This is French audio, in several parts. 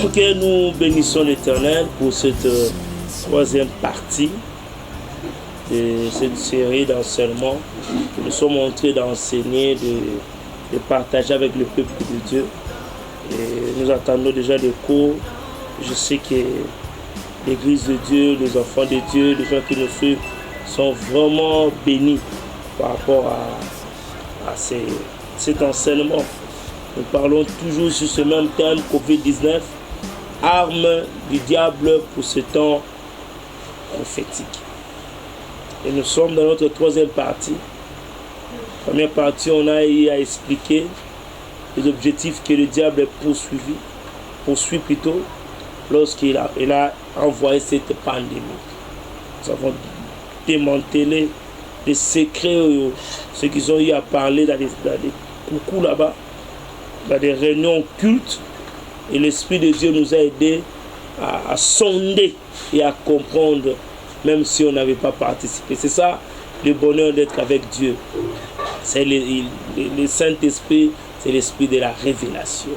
Ok, nous bénissons l'Éternel pour cette troisième partie de cette série d'enseignements que nous sommes en train d'enseigner, de partager avec le peuple de Dieu. Et nous attendons déjà des cours. Je sais que l'Église de Dieu, les enfants de Dieu, les gens qui nous suivent sont vraiment bénis par rapport à cet enseignement. Nous parlons toujours sur ce même thème, Covid-19, armes du diable pour ce temps prophétique. Et nous sommes dans notre troisième partie. Première partie, on a eu à expliquer les objectifs que le diable poursuit plutôt, lorsqu'il a envoyé cette pandémie. Nous avons démantelé les secrets, ceux qu'ils ont eu à parler dans des coucous là-bas, dans des réunions cultes, et l'Esprit de Dieu nous a aidés à sonder et à comprendre, même si on n'avait pas participé. C'est ça le bonheur d'être avec Dieu. C'est le Saint-Esprit, c'est l'esprit de la révélation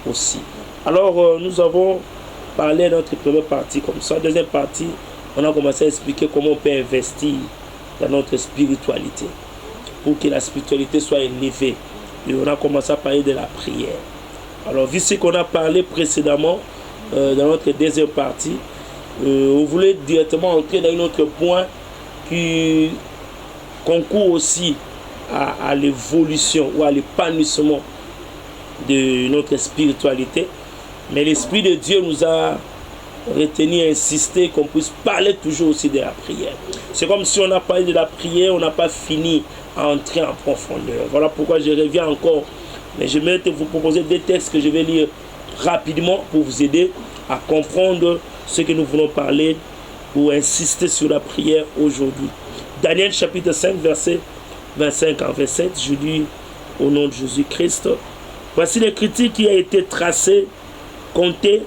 aussi. Alors nous avons parlé de notre première partie comme ça. Deuxième partie, on a commencé à expliquer comment on peut investir dans notre spiritualité pour que la spiritualité soit élevée. Et on a commencé à parler de la prière. Alors, vu ce qu'on a parlé précédemment dans notre deuxième partie, on voulait directement entrer dans un autre point qui concourt aussi à l'évolution ou à l'épanouissement de notre spiritualité. Mais l'Esprit de Dieu nous a retenu, insisté qu'on puisse parler toujours aussi de la prière. C'est comme si on a parlé de la prière, on n'a pas fini à entrer en profondeur. Voilà pourquoi je reviens encore. Mais je vais vous proposer des textes que je vais lire rapidement pour vous aider à comprendre ce que nous voulons parler ou insister sur la prière aujourd'hui. Daniel chapitre 5, verset 25 en 27, je lis au nom de Jésus-Christ. Voici l'écriture qui a été tracée, comptée,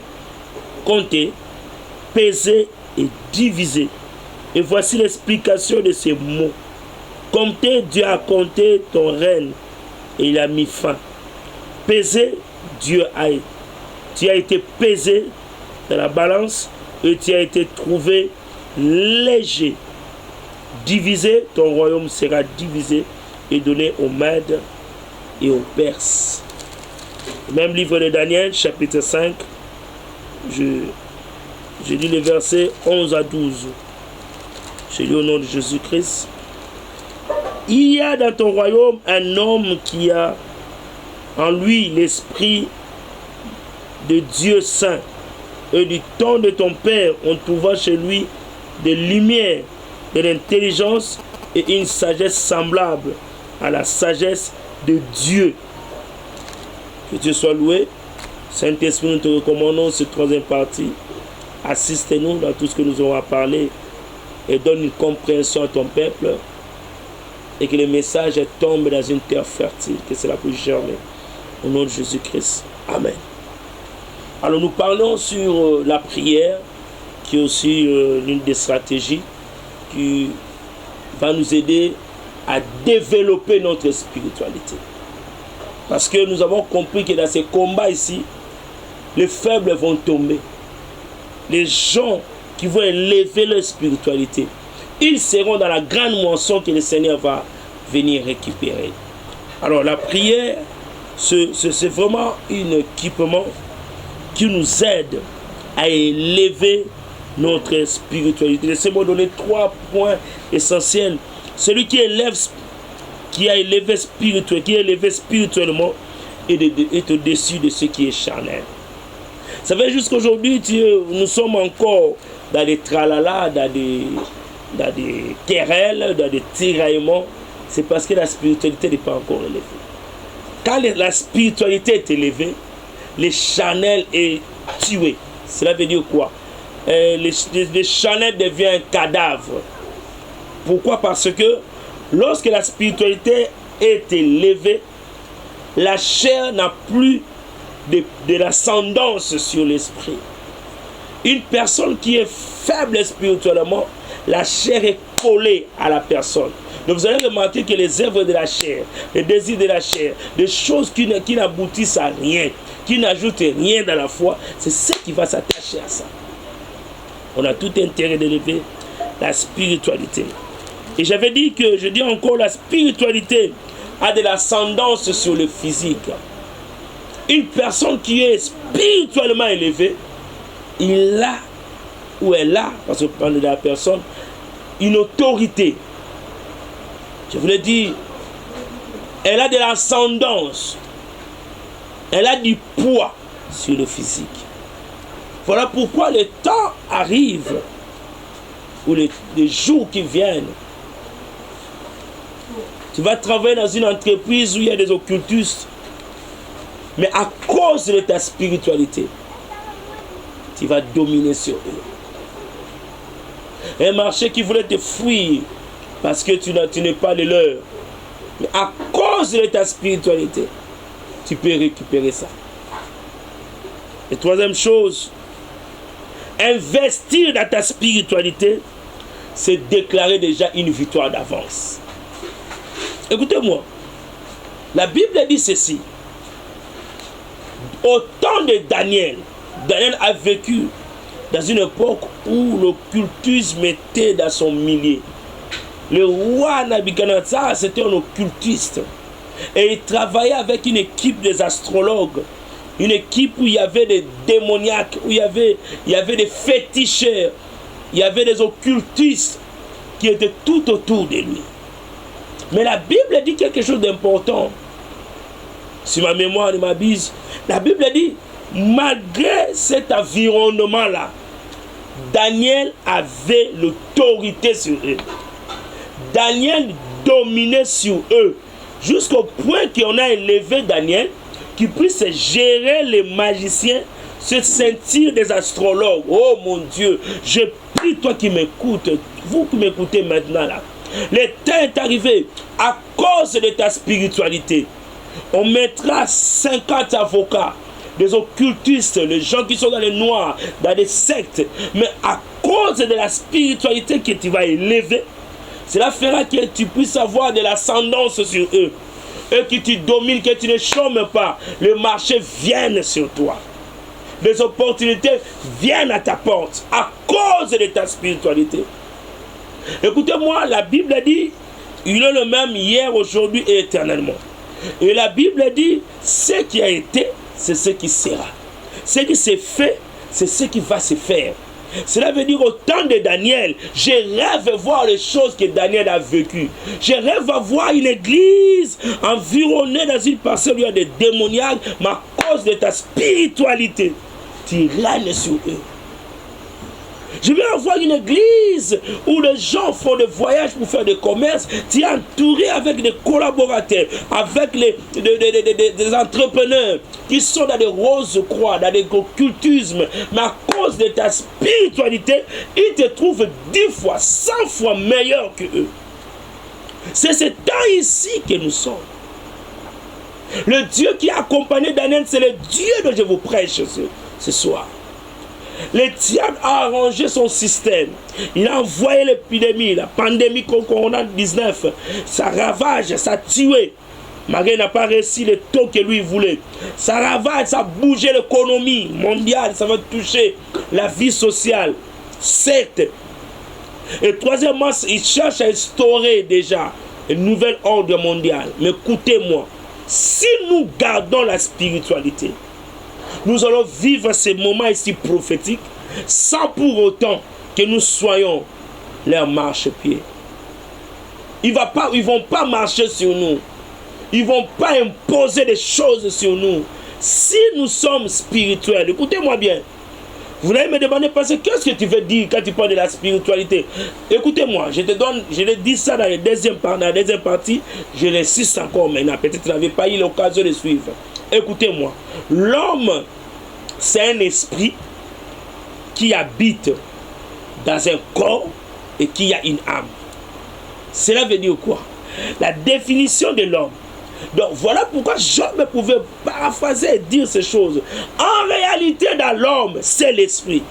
pesée et divisée. Et voici l'explication de ces mots. Comptez, Dieu a compté ton règne et il a mis fin. Pesé, tu as été pesé dans la balance et tu as été trouvé léger. Divisé, ton royaume sera divisé et donné aux Mèdes et aux Perses. Même livre de Daniel, chapitre 5, je lis les versets 11 à 12. Je lis au nom de Jésus-Christ. Il y a dans ton royaume un homme qui a en lui l'esprit de Dieu saint. Et du temps de ton père, on trouva chez lui des lumières, de l'intelligence et une sagesse semblable à la sagesse de Dieu. Que Dieu soit loué. Saint-Esprit, nous te recommandons cette troisième partie. Assiste-nous dans tout ce que nous aurons à parler et donne une compréhension à ton peuple et que le message tombe dans une terre fertile, que cela puisse germer. Au nom de Jésus-Christ. Amen. Alors nous parlons sur la prière, qui est aussi l'une des stratégies qui va nous aider à développer notre spiritualité. Parce que nous avons compris que dans ces combats ici, les faibles vont tomber. Les gens qui vont élever leur spiritualité, ils seront dans la grande moisson que le Seigneur va venir récupérer. Alors la prière, c'est vraiment un équipement qui nous aide à élever notre spiritualité. Laissez-moi donner 3 points essentiels. Celui qui a élevé spirituellement est au-dessus de ce qui est charnel. Ça fait jusqu'aujourd'hui, nous sommes encore dans des tralala, dans des querelles, dans des tiraillements. C'est parce que la spiritualité n'est pas encore élevée. Quand la spiritualité est élevée, les charnel est tué. Cela veut dire quoi? Les charnel devient un cadavre. Pourquoi? Parce que lorsque la spiritualité est élevée, la chair n'a plus de l'ascendance sur l'esprit. Une personne qui est faible spirituellement, la chair est collé à la personne. Donc vous allez remarquer que les œuvres de la chair, les désirs de la chair, des choses qui n'aboutissent à rien, qui n'ajoutent rien dans la foi, c'est ce qui va s'attacher à ça. On a tout intérêt d'élever la spiritualité. Et j'avais dit que, je dis encore, la spiritualité a de l'ascendance sur le physique. Une personne qui est spirituellement élevée, il a, ou elle a, parce que parle de la personne, une autorité. Je voulais dire, elle a de l'ascendance, elle a du poids sur le physique. Voilà pourquoi le temps arrive, ou les jours qui viennent, tu vas travailler dans une entreprise où il y a des occultistes, mais à cause de ta spiritualité, tu vas dominer sur eux. Un marché qui voulait te fuir parce que tu n'es pas le leur, mais à cause de ta spiritualité, tu peux récupérer ça. Et troisième chose, investir dans ta spiritualité, c'est déclarer déjà une victoire d'avance. Écoutez-moi, la Bible dit ceci. Au temps de Daniel, Daniel a vécu dans une époque où l'occultisme était dans son milieu. Le roi Nabuchodonosor, c'était un occultiste. Et il travaillait avec une équipe des astrologues. Une équipe où il y avait des démoniaques, où il y avait des féticheurs, il y avait des occultistes qui étaient tout autour de lui. Mais la Bible dit quelque chose d'important. Si ma mémoire ne m'abuse, la Bible dit, malgré cet environnement-là, Daniel avait l'autorité sur eux. Daniel dominait sur eux, jusqu'au point qu'on a élevé Daniel, qui puisse gérer les magiciens, se sentir des astrologues. Oh mon Dieu, je prie toi qui m'écoutes, vous qui m'écoutez maintenant là. Le temps est arrivé à cause de ta spiritualité. On mettra 50 avocats, des occultistes, les gens qui sont dans les noirs, dans des sectes. Mais à cause de la spiritualité que tu vas élever, cela fera que tu puisses avoir de l'ascendance sur eux. Eux qui te dominent, que tu ne chômes pas. Le marché vient sur toi. Les opportunités viennent à ta porte à cause de ta spiritualité. Écoutez-moi, la Bible dit, il est le même hier, aujourd'hui et éternellement. Et la Bible dit, ce qui a été, c'est ce qui sera. Ce qui s'est fait, c'est ce qui va se faire. Cela veut dire au temps de Daniel, je rêve voir les choses que Daniel a vécues. Je rêve voir une église environnée dans une parcelle où il y a des démoniaques, mais à cause de ta spiritualité, tu règnes sur eux. Je veux avoir une église où les gens font des voyages pour faire des commerces. Tu es entouré avec des collaborateurs, avec des entrepreneurs qui sont dans des roses croix, dans des occultismes. Mais à cause de ta spiritualité, ils te trouvent 10 fois, 100 fois meilleurs que eux. C'est ce temps ici que nous sommes. Le Dieu qui a accompagné Daniel, c'est le Dieu dont je vous prêche ce soir. Le diable a arrangé son système. Il a envoyé l'épidémie, la pandémie Corona-19. Ça ravage, ça tue. Marie n'a pas réussi le taux que lui voulait. Ça ravage, ça a bougé l'économie mondiale. Ça va toucher la vie sociale. Certes. Et troisièmement, il cherche à instaurer déjà un nouvel ordre mondial. Mais écoutez-moi, si nous gardons la spiritualité, nous allons vivre ces moments ici prophétiques sans pour autant que nous soyons leur marchepied. Ils ne vont pas marcher sur nous. Ils ne vont pas imposer des choses sur nous. Si nous sommes spirituels, écoutez-moi bien. Vous allez me demander, parce que qu'est-ce que tu veux dire quand tu parles de la spiritualité? Écoutez-moi, je l'ai dit ça dans la deuxième partie, je l'insiste encore maintenant. Peut-être que tu n'avais pas eu l'occasion de suivre. Écoutez-moi, l'homme, c'est un esprit qui habite dans un corps et qui a une âme. Cela veut dire quoi? La définition de l'homme. Donc voilà pourquoi Job pouvait paraphraser et dire ces choses. En réalité, dans l'homme, c'est l'esprit.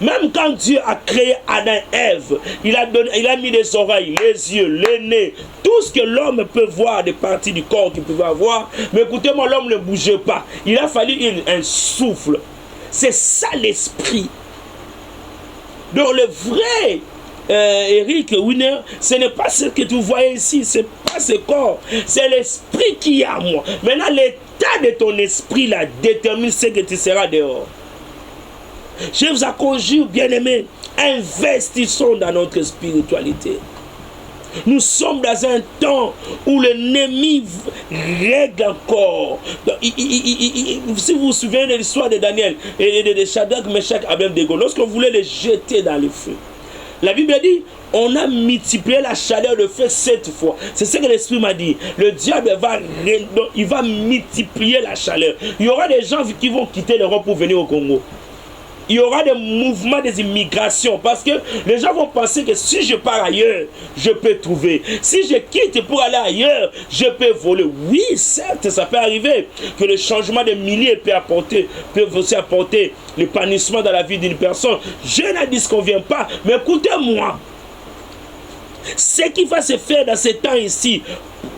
Même quand Dieu a créé Adam et Ève, il a mis les oreilles, les yeux, les nez, tout ce que l'homme peut voir des parties du corps qu'il pouvait avoir. Mais écoutez-moi, l'homme ne bougeait pas. Il a fallu un souffle. C'est ça l'esprit. Donc le vrai Eric Winer, ce n'est pas ce que tu vois ici, ce n'est pas ce corps, c'est l'esprit qui est à moi. Maintenant, l'état de ton esprit là détermine ce que tu seras dehors. Je vous conjure, bien-aimés, investissons dans notre spiritualité. Nous sommes dans un temps où l'ennemi règle encore. Donc, si vous vous souvenez de l'histoire de Daniel et de Shadrach, Meshach, Abednego, lorsqu'on voulait les jeter dans le feu, la Bible dit, on a multiplié la chaleur de feu 7 fois. C'est ce que l'Esprit m'a dit. Le diable va multiplier la chaleur. Il y aura des gens qui vont quitter l'Europe pour venir au Congo. Il y aura des mouvements des immigrations parce que les gens vont penser que si je pars ailleurs, je peux trouver. Si je quitte pour aller ailleurs, je peux voler. Oui, certes, ça peut arriver que le changement de milieu peut aussi apporter l'épanouissement dans la vie d'une personne. Je ne disconviens pas, mais écoutez-moi. Ce qui va se faire dans ces temps ici,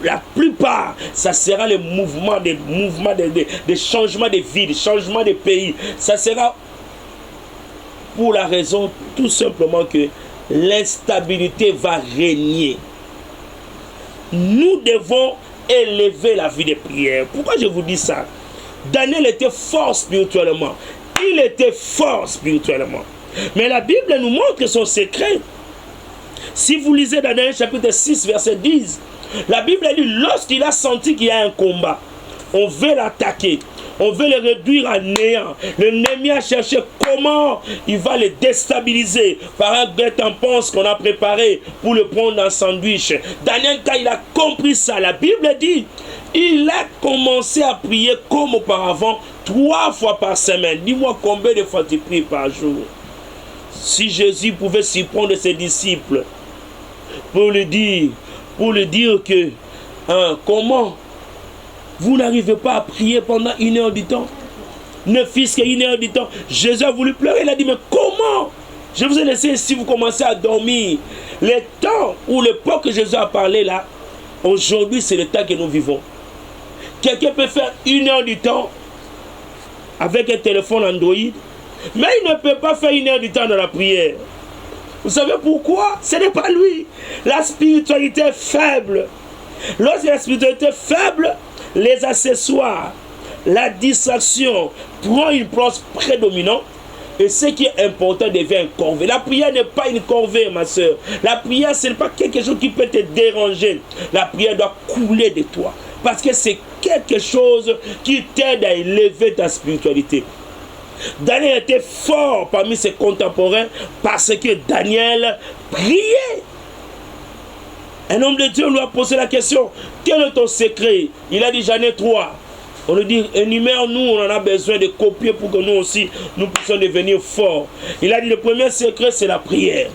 la plupart, ça sera le mouvement des changements de vie, des changements de pays. Ça sera pour la raison tout simplement que l'instabilité va régner. Nous devons élever la vie de prière. Pourquoi je vous dis ça? Daniel était fort spirituellement. Il était fort spirituellement. Mais la Bible nous montre son secret. Si vous lisez Daniel chapitre 6, verset 10, la Bible dit, lorsqu'il a senti qu'il y a un combat, on veut l'attaquer. On veut le réduire à néant. L'ennemi a cherché comment il va le déstabiliser par un guet-apens qu'on a préparé pour le prendre en sandwich. Daniel, quand il a compris ça, la Bible dit, il a commencé à prier comme auparavant 3 fois par semaine. Dis-moi combien de fois tu pries par jour? Si Jésus pouvait s'y prendre ses disciples pour lui dire que comment vous n'arrivez pas à prier pendant 1 heure du temps, ne fût-ce qu'1 heure du temps. Jésus a voulu pleurer, il a dit, mais comment? Je vous ai laissé ici, vous commencez à dormir. Le temps ou l'époque que Jésus a parlé là, aujourd'hui c'est le temps que nous vivons. Quelqu'un peut faire 1 heure du temps avec un téléphone Android, mais il ne peut pas faire 1 heure du temps dans la prière. Vous savez pourquoi? Ce n'est pas lui. La spiritualité est faible. Lorsque la spiritualité est faible, les accessoires, la distraction prend une place prédominante et ce qui est important devient une corvée. La prière n'est pas une corvée, ma soeur. La prière, ce n'est pas quelque chose qui peut te déranger. La prière doit couler de toi parce que c'est quelque chose qui t'aide à élever ta spiritualité. Daniel était fort parmi ses contemporains parce que Daniel priait. Un homme de Dieu lui a posé la question, quel est ton secret? Il a dit, j'en ai 3. On lui dit, énumère-nous, on en a besoin de copier pour que nous aussi, nous puissions devenir forts. Il a dit, le premier secret, c'est la prière.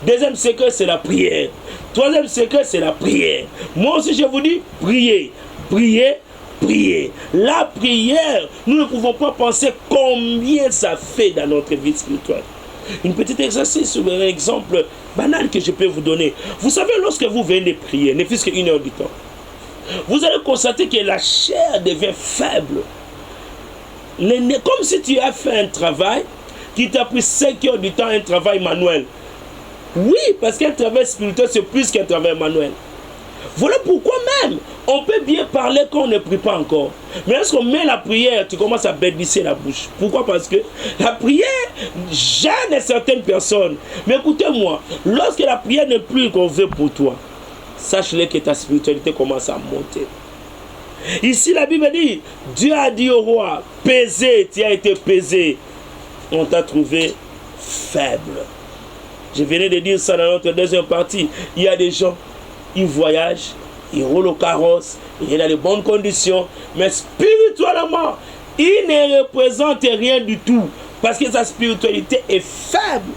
Deuxième secret, c'est la prière. Troisième secret, c'est la prière. Moi aussi, je vous dis, priez, priez, priez. La prière, nous ne pouvons pas penser combien ça fait dans notre vie spirituelle. Une petite exercice sur un exemple banal que je peux vous donner. Vous savez, lorsque vous venez prier, ne fût-ce qu'1 heure du temps, vous allez constater que la chair devient faible. Comme si tu as fait un travail qui t'a pris 5 heures du temps, un travail manuel. Oui, parce qu'un travail spirituel, c'est plus qu'un travail manuel. Voilà pourquoi même, on peut bien parler quand on ne prie pas encore. Mais lorsqu'on met la prière, tu commences à bélisser la bouche. Pourquoi? Parce que la prière gêne certaines personnes. Mais écoutez-moi, lorsque la prière n'est plus qu'on veut pour toi, sache-le que ta spiritualité commence à monter. Ici, la Bible dit, Dieu a dit au roi, pesé, tu as été pesé. On t'a trouvé faible. Je venais de dire ça dans notre deuxième partie. Il y a des gens, ils voyagent, ils roulent au carrosse, ils sont dans de bonnes conditions, mais spirituellement, ils ne représentent rien du tout, parce que sa spiritualité est faible.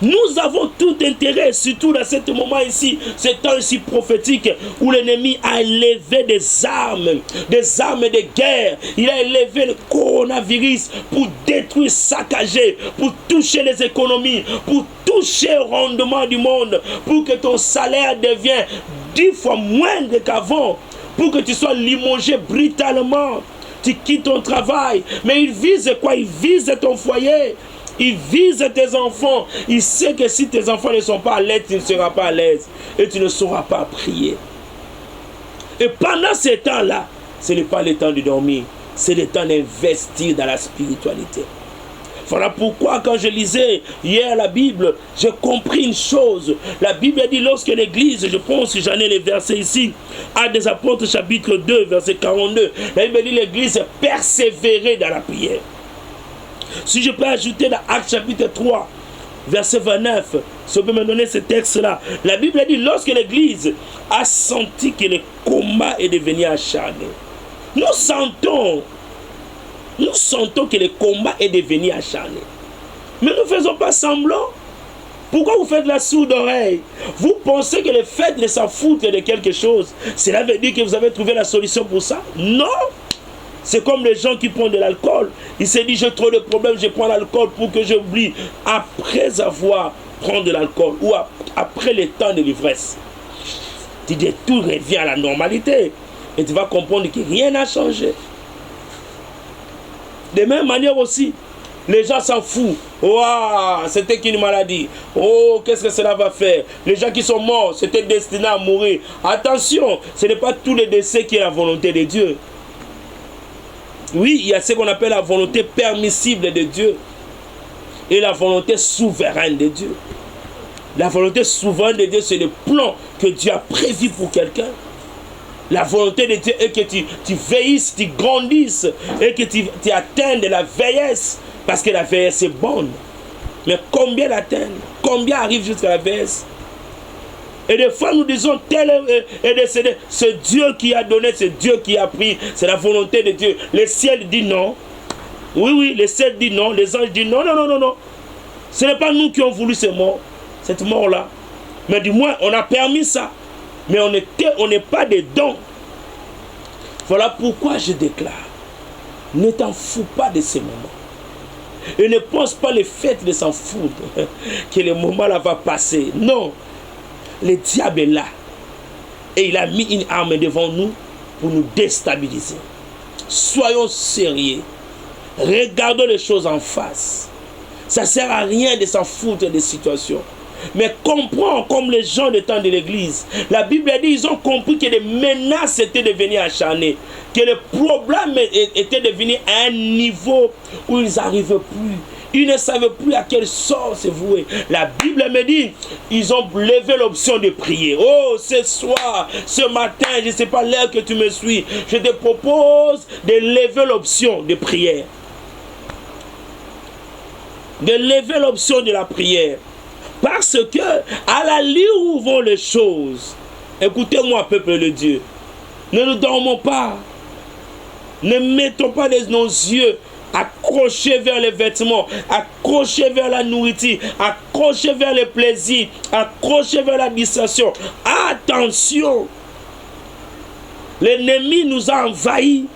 Nous avons tout intérêt, surtout dans ce moment ici, ce temps ici prophétique, où l'ennemi a élevé des armes de guerre. Il a élevé le coronavirus pour détruire, saccager, pour toucher les économies, pour toucher le rendement du monde, pour que ton salaire devienne 10 fois moindre qu'avant, pour que tu sois limogé brutalement. Tu quittes ton travail, mais il vise quoi? Il vise ton foyer. Il vise tes enfants. Il sait que si tes enfants ne sont pas à l'aise, tu ne seras pas à l'aise. Et tu ne sauras pas prier. Et pendant ce temps-là, ce n'est pas le temps de dormir. C'est le temps d'investir dans la spiritualité. Voilà pourquoi quand je lisais hier la Bible, j'ai compris une chose. La Bible dit lorsque l'Église, je pense que j'en ai les versets ici, Actes des Apôtres chapitre 2, verset 42. La Bible dit l'Église persévérait dans la prière. Si je peux ajouter dans Actes chapitre 3, verset 29, si on peut me donner ce texte-là, la Bible dit lorsque l'Église a senti que le combat est devenu acharné, nous sentons que le combat est devenu acharné. Mais nous ne faisons pas semblant. Pourquoi vous faites la sourde oreille? Vous pensez que le fait de s'en foutre de quelque chose, cela veut dire que vous avez trouvé la solution pour ça? Non! C'est comme les gens qui prennent de l'alcool. Ils se disent, j'ai trop de problèmes, je prends l'alcool pour que j'oublie. Après avoir pris de l'alcool ou après le temps de l'ivresse, tu dis, tout revient à la normalité. Et tu vas comprendre que rien n'a changé. De même manière aussi, les gens s'en foutent. Oh, c'était qu'une maladie. Oh, qu'est-ce que cela va faire? Les gens qui sont morts, c'était destiné à mourir. Attention, ce n'est pas tous les décès qui est la volonté de Dieu. Oui, il y a ce qu'on appelle la volonté permissible de Dieu et la volonté souveraine de Dieu. La volonté souveraine de Dieu, c'est le plan que Dieu a prévu pour quelqu'un. La volonté de Dieu est que tu vieillisses, tu grandisses et que tu atteignes de la vieillesse, parce que la vieillesse est bonne. Mais combien l'atteindre? Combien arrivent jusqu'à la vieillesse? Et des fois nous disons tel est décédé. C'est Dieu qui a donné, c'est Dieu qui a pris, c'est la volonté de Dieu. Le ciel dit non. Oui, le ciel dit non, les anges disent non. Ce n'est pas nous qui avons voulu cette mort-là. Mais du moins, on a permis ça. Mais on n'est pas des dons. Voilà pourquoi je déclare, ne t'en fous pas de ces moments. Et ne pense pas le fait de s'en foutre, que le moment là va passer. Non. Le diable est là. Et il a mis une arme devant nous pour nous déstabiliser. Soyons sérieux. Regardons les choses en face. Ça ne sert à rien de s'en foutre des situations. Mais comprends comme les gens du temps de l'église. La Bible dit ils ont compris que les menaces étaient devenues acharnées. Que le problème était devenu à un niveau où ils n'arrivaient plus. Ils ne savaient plus à quel sort se vouer. La Bible me dit, ils ont levé l'option de prier. Oh, ce soir, ce matin, je ne sais pas l'heure que tu me suis, je te propose de lever l'option de prière. De lever l'option de la prière. Parce que, à la lieu où vont les choses, écoutez-moi, peuple de Dieu, ne nous dormons pas. Ne mettons pas nos yeux accrochés vers les vêtements, accrochés vers la nourriture, accrochés vers les plaisirs, accrochés vers la distraction. Attention! L'ennemi nous a envahis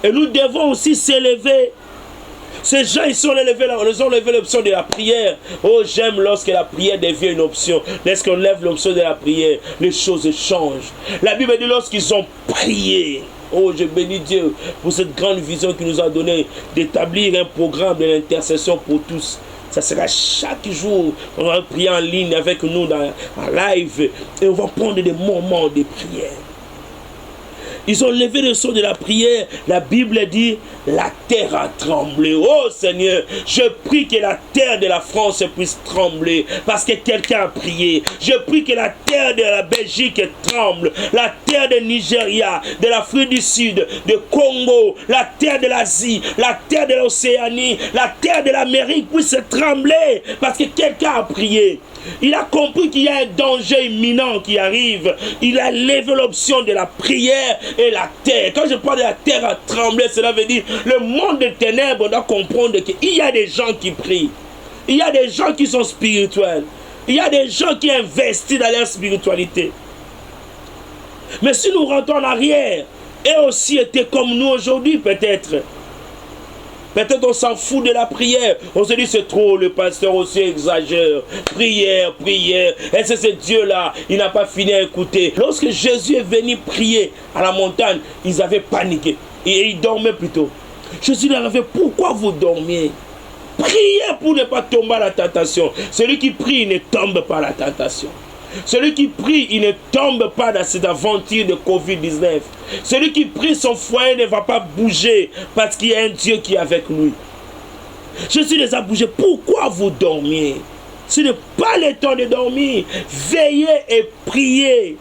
et nous devons aussi s'élever. Ces gens, ils ont levé l'option de la prière. Oh, j'aime lorsque la prière devient une option. Lorsqu'on lève l'option de la prière, les choses changent. La Bible dit lorsqu'ils ont prié. Oh, je bénis Dieu pour cette grande vision qu'il nous a donnée d'établir un programme de l'intercession pour tous. Ça sera chaque jour, on va prier en ligne avec nous en live et on va prendre des moments de prière. Ils ont levé le son de la prière. La Bible dit, la terre a tremblé. Oh Seigneur, je prie que la terre de la France puisse trembler parce que quelqu'un a prié. Je prie que la terre de la Belgique tremble. La terre de Nigeria, de l'Afrique du Sud, de Congo, la terre de l'Asie, la terre de l'Océanie, la terre de l'Amérique puisse trembler parce que quelqu'un a prié. Il a compris qu'il y a un danger imminent qui arrive. Il a levé l'option de la prière et la terre. Quand je parle de la terre à trembler, cela veut dire le monde des ténèbres doit comprendre qu'il y a des gens qui prient. Il y a des gens qui sont spirituels. Il y a des gens qui investissent dans leur spiritualité. Mais si nous rentrons en arrière, eux aussi étaient comme nous aujourd'hui peut-être. Peut-être on s'en fout de la prière. On se dit c'est trop, le pasteur aussi exagère. Prière, prière. Et c'est ce Dieu-là, il n'a pas fini à écouter. Lorsque Jésus est venu prier à la montagne, ils avaient paniqué. Et ils dormaient plutôt. Jésus leur a dit, pourquoi vous dormiez? Priez pour ne pas tomber à la tentation. Celui qui prie ne tombe pas à la tentation. Celui qui prie, il ne tombe pas dans cette aventure de Covid-19. Celui qui prie, son foyer ne va pas bouger parce qu'il y a un Dieu qui est avec lui. Jésus les a bougés. Pourquoi vous dormiez? Ce n'est pas le temps de dormir. Veillez et priez.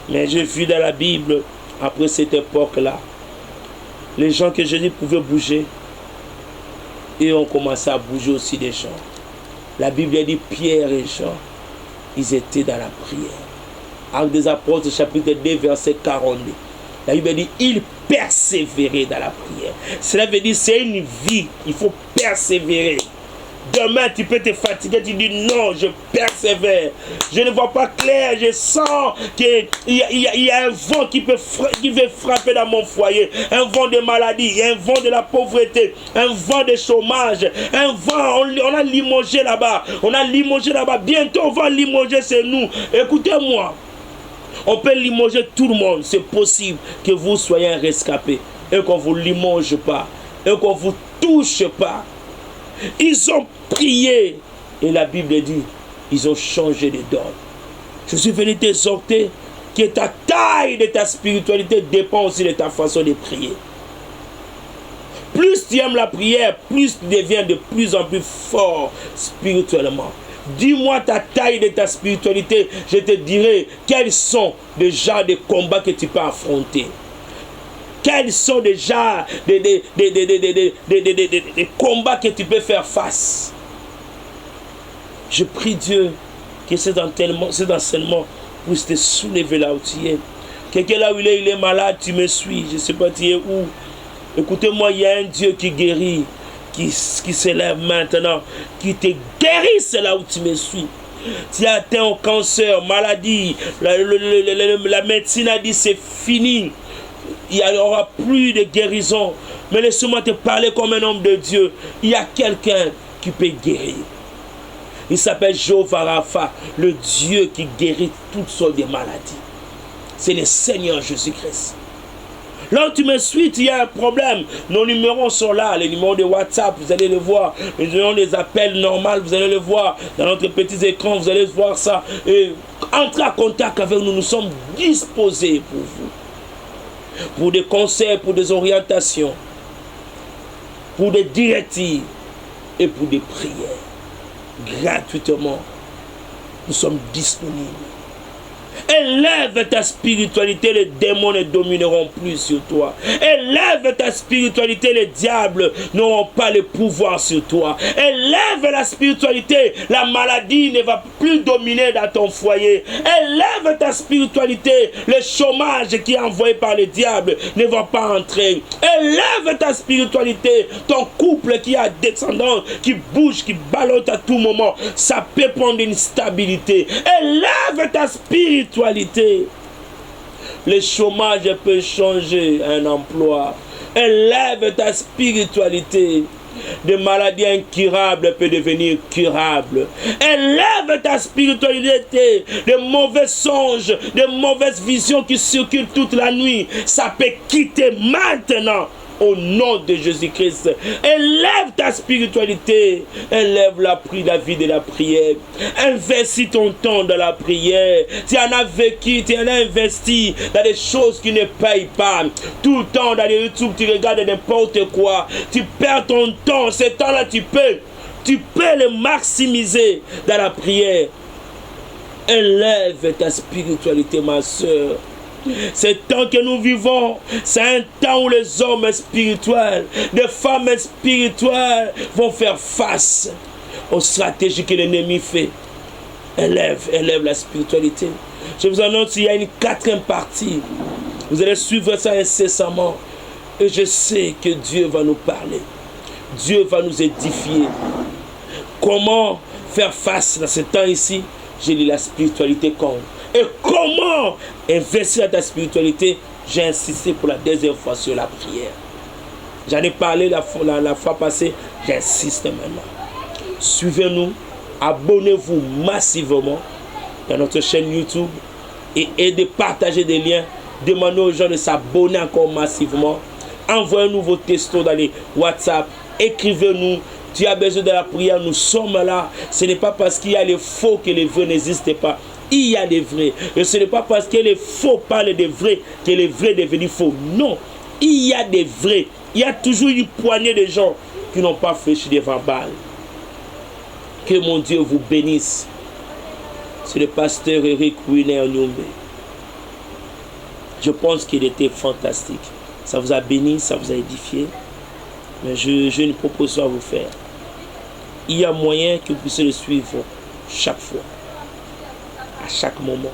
Mais j'ai vu dans la Bible, après cette époque-là, les gens que Jésus pouvait bouger, et ont commencé à bouger aussi des gens. La Bible a dit Pierre et Jean, ils étaient dans la prière. Actes des Apôtres, chapitre 2, verset 42. La Bible dit ils persévéraient dans la prière. Cela veut dire c'est une vie, il faut persévérer. Demain, tu peux te fatiguer, tu dis non, je persévère. Je ne vois pas clair, je sens qu'il y a un vent qui veut frapper dans mon foyer. Un vent de maladie, un vent de la pauvreté, un vent de chômage, un vent, on a limogé là-bas. On a limogé là-bas. Bientôt, on va limoger chez nous. Écoutez-moi, on peut limoger tout le monde. C'est possible que vous soyez un rescapé et qu'on ne vous limoge pas et qu'on ne vous touche pas. Ils ont prié et la Bible dit ils ont changé de donne. Je suis venu t'exhorter que ta taille de ta spiritualité dépend aussi de ta façon de prier. Plus tu aimes la prière, plus tu deviens de plus en plus fort spirituellement. Dis-moi ta taille de ta spiritualité, je te dirai quels sont les genres de combats que tu peux affronter. Quels sont déjà des combats que tu peux faire face? Je prie Dieu que cet enseignement puisse te soulever là où tu es. Quelqu'un là où il est malade, tu me suis. Je ne sais pas tu es où. Écoutez-moi, il y a un Dieu qui guérit, qui s'élève maintenant, qui te guérisse là où tu me suis. Tu as atteint au cancer, maladie, la médecine a dit c'est fini. Il n'y aura plus de guérison. Mais laisse-moi te parler comme un homme de Dieu. Il y a quelqu'un qui peut guérir. Il s'appelle Jéhovah Rapha, le Dieu qui guérit toutes sortes de maladies. C'est le Seigneur Jésus-Christ. Là où tu me suis, il y a un problème. Nos numéros sont là, les numéros de WhatsApp, vous allez le voir. Les numéros des appels normaux, vous allez le voir. Dans notre petit écran, vous allez voir ça. Et entrez en contact avec nous, nous sommes disposés pour vous. Pour des conseils, pour des orientations, pour des directives et pour des prières. Gratuitement, nous sommes disponibles. Élève ta spiritualité, les démons ne domineront plus sur toi. Élève ta spiritualité, les diables n'auront pas le pouvoir sur toi. Élève la spiritualité, la maladie ne va plus dominer dans ton foyer. Élève ta spiritualité, le chômage qui est envoyé par le diable ne va pas entrer. Élève ta spiritualité, ton couple qui a descendant, qui bouge, qui ballotte à tout moment, ça peut prendre une stabilité. Élève ta spiritualité. Le chômage peut changer un emploi. Élève ta spiritualité. Des maladies incurables peuvent devenir curables. Élève ta spiritualité. Des mauvais songes, des mauvaises visions qui circulent toute la nuit, ça peut quitter maintenant. Au nom de Jésus-Christ, élève ta spiritualité, élève la vie de la prière, investis ton temps dans la prière. Tu en as vécu, tu en as investi dans des choses qui ne payent pas. Tout le temps dans les YouTube, tu regardes n'importe quoi, tu perds ton temps. Ce temps-là, tu peux le maximiser dans la prière. Élève ta spiritualité, ma soeur. Ce temps que nous vivons, c'est un temps où les hommes spirituels, les femmes spirituelles vont faire face aux stratégies que l'ennemi fait. Élève la spiritualité. Je vous annonce qu'il y a une 4e partie. Vous allez suivre ça incessamment. Et je sais que Dieu va nous parler. Dieu va nous édifier. Comment faire face dans ce temps ici? J'ai dit la spiritualité compte. Et comment investir dans ta spiritualité? J'ai insisté pour la deuxième fois sur la prière. J'en ai parlé la fois passée, j'insiste maintenant. Suivez-nous, abonnez-vous massivement dans notre chaîne YouTube et de partager des liens. Demandez aux gens de s'abonner encore massivement. Envoyez-nous vos textos dans les WhatsApp. Écrivez-nous. Tu as besoin de la prière, nous sommes là. Ce n'est pas parce qu'il y a les faux que les vrais n'existent pas. Il y a des vrais. Et ce n'est pas parce que les faux parlent des vrais que les vrais deviennent faux. Non, il y a des vrais. Il y a toujours une poignée de gens qui n'ont pas fléchi devant Baal. Que mon Dieu vous bénisse. C'est le pasteur Eric Winer Nyombe. Je pense qu'il était fantastique. Ça vous a béni, ça vous a édifié. Mais j'ai une proposition à vous faire. Il y a moyen que vous puissiez le suivre chaque fois, à chaque moment.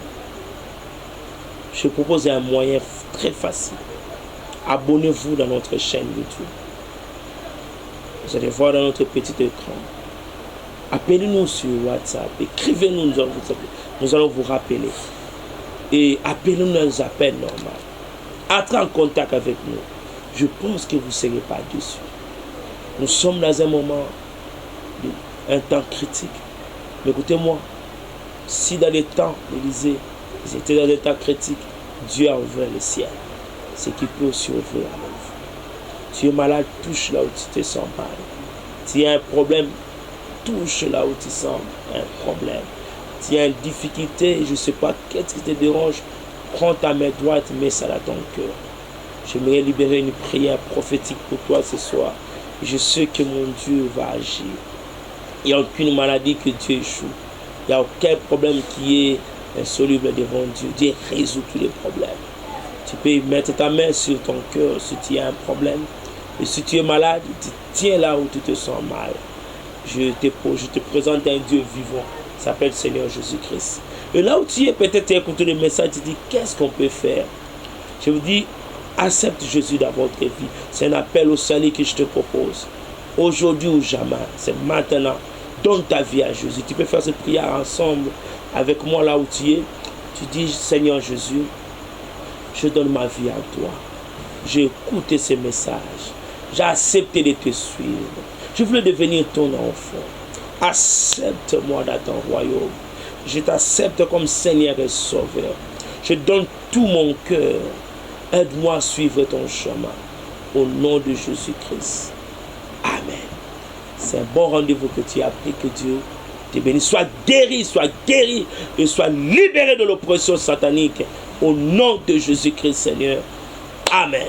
Je propose un moyen très facile. Abonnez-vous dans notre chaîne YouTube. Vous allez voir dans notre petit écran. Appelez-nous sur WhatsApp. Écrivez-nous, nous allons vous rappeler. Et appelez-nous dans les appels normaux. Entrez en contact avec nous. Je pense que vous ne serez pas déçus. Nous sommes dans un moment, un temps critique. Mais écoutez-moi, si dans les temps d'Élysée, ils étaient dans des temps critiques, Dieu a ouvert le ciel. Ce qui peut aussi ouvrir à nous. Tu es malade, touche là où tu te sens mal. Tu as un problème, touche là où tu sens un problème. Tu as une difficulté, je ne sais pas qu'est-ce qui te dérange, prends ta main droite, mets ça dans ton cœur. J'aimerais libérer une prière prophétique pour toi ce soir. Je sais que mon Dieu va agir. Il n'y a aucune maladie que Dieu échoue. Il n'y a aucun problème qui est insoluble devant Dieu. Dieu résout tous les problèmes. Tu peux mettre ta main sur ton cœur si tu as un problème. Et si tu es malade, tu tiens là où tu te sens mal. Je te présente un Dieu vivant. Il s'appelle Seigneur Jésus-Christ. Et là où tu es, peut-être tu as écouté le message, tu dis, qu'est-ce qu'on peut faire? Je vous dis, accepte Jésus dans votre vie. C'est un appel au salut que je te propose. Aujourd'hui ou jamais, c'est maintenant. Donne ta vie à Jésus. Tu peux faire cette prière ensemble avec moi là où tu es. Tu dis, Seigneur Jésus, je donne ma vie à toi. J'ai écouté ces messages. J'ai accepté de te suivre. Je veux devenir ton enfant. Accepte-moi dans ton royaume. Je t'accepte comme Seigneur et Sauveur. Je donne tout mon cœur. Aide-moi à suivre ton chemin. Au nom de Jésus-Christ. Amen. C'est un bon rendez-vous que tu as pris. Que Dieu te bénisse. Sois guéri et sois libéré de l'oppression satanique. Au nom de Jésus-Christ, Seigneur. Amen.